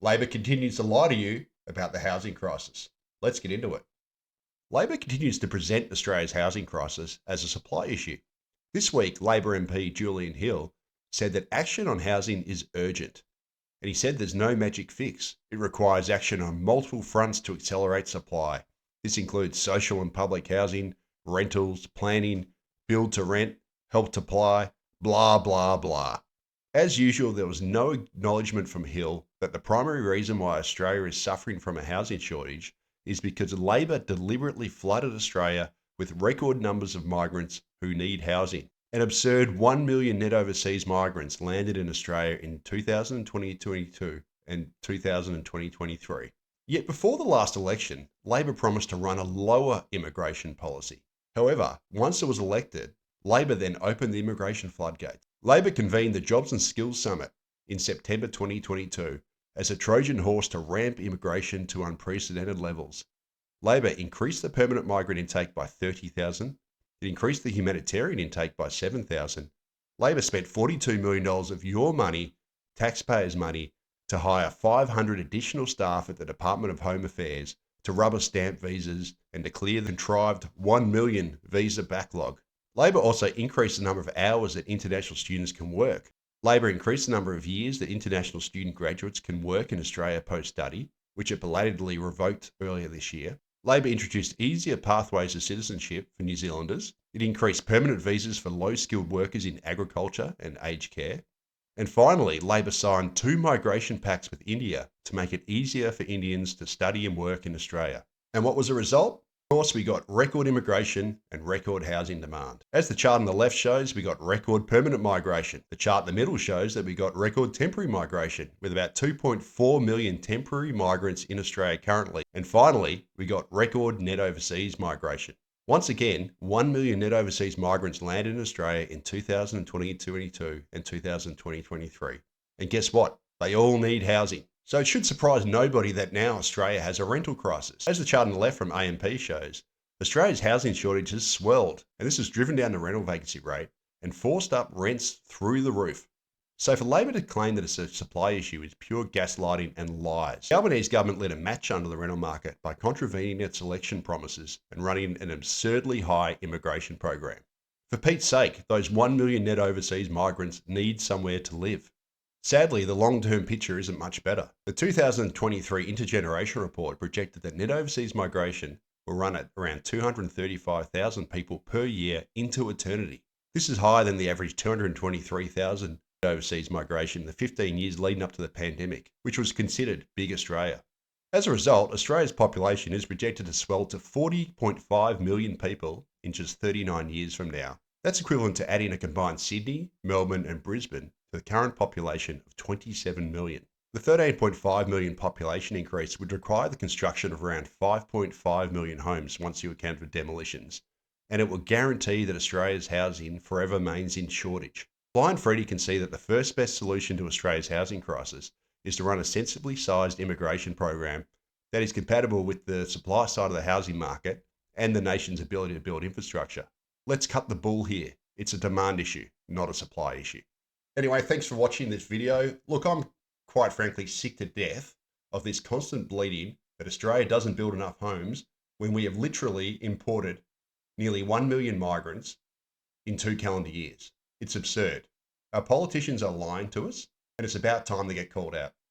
Labor continues to lie to you about the housing crisis. Let's get into it. Labor continues to present Australia's housing crisis as a supply issue. This week, Labor MP Julian Hill said that action on housing is urgent. And he said there's no magic fix. It requires action on multiple fronts to accelerate supply. This includes social and public housing, rentals, planning, build to rent, help to buy, blah, blah, blah. As usual, there was no acknowledgement from Hill that the primary reason why Australia is suffering from a housing shortage is because Labor deliberately flooded Australia with record numbers of migrants who need housing. An absurd 1 million net overseas migrants landed in Australia in 2022 and 2023. Yet before the last election, Labor promised to run a lower immigration policy. However, once it was elected, Labor then opened the immigration floodgates. Labor convened the Jobs and Skills Summit in September 2022 as a Trojan horse to ramp immigration to unprecedented levels. Labor increased the permanent migrant intake by 30,000. It increased the humanitarian intake by 7,000. Labor spent $42 million of your money, taxpayers' money, to hire 500 additional staff at the Department of Home Affairs to rubber stamp visas and to clear the contrived 1 million visa backlog. Labor also increased the number of hours that international students can work. Labor increased the number of years that international student graduates can work in Australia post-study, which it belatedly revoked earlier this year. Labor introduced easier pathways to citizenship for New Zealanders. It increased permanent visas for low-skilled workers in agriculture and aged care. And finally, Labor signed 2 migration pacts with India to make it easier for Indians to study and work in Australia. And what was the result? Of course, we got record immigration and record housing demand. As the chart on the left shows, we got record permanent migration. The chart in the middle shows that we got record temporary migration, with about 2.4 million temporary migrants in Australia currently. And finally, we got record net overseas migration. Once again, 1 million net overseas migrants landed in Australia in 2022 and 2023. And guess what? They all need housing. So it should surprise nobody that now Australia has a rental crisis. As the chart on the left from AMP shows, Australia's housing shortage has swelled, and this has driven down the rental vacancy rate and forced up rents through the roof. So for Labor to claim that it's a supply issue is pure gaslighting and lies. The Albanese government lit a match under the rental market by contravening its election promises and running an absurdly high immigration program. For Pete's sake, those 1 million net overseas migrants need somewhere to live. Sadly, the long-term picture isn't much better. The 2023 Intergeneration Report projected that net overseas migration will run at around 235,000 people per year into eternity. This is higher than the average 223,000 overseas migration in the 15 years leading up to the pandemic, which was considered big Australia. As a result, Australia's population is projected to swell to 40.5 million people in just 39 years from now. That's equivalent to adding a combined Sydney, Melbourne and Brisbane to the current population of 27 million. The 13.5 million population increase would require the construction of around 5.5 million homes once you account for demolitions, and it will guarantee that Australia's housing forever remains in shortage. Blind Freddy can see that the first best solution to Australia's housing crisis is to run a sensibly sized immigration program that is compatible with the supply side of the housing market and the nation's ability to build infrastructure. Let's cut the bull here. It's a demand issue, not a supply issue. Anyway, thanks for watching this video. Look, I'm quite frankly sick to death of this constant bleeding that Australia doesn't build enough homes when we have literally imported nearly 1 million migrants in 2 calendar years. It's absurd. Our politicians are lying to us, and it's about time they get called out.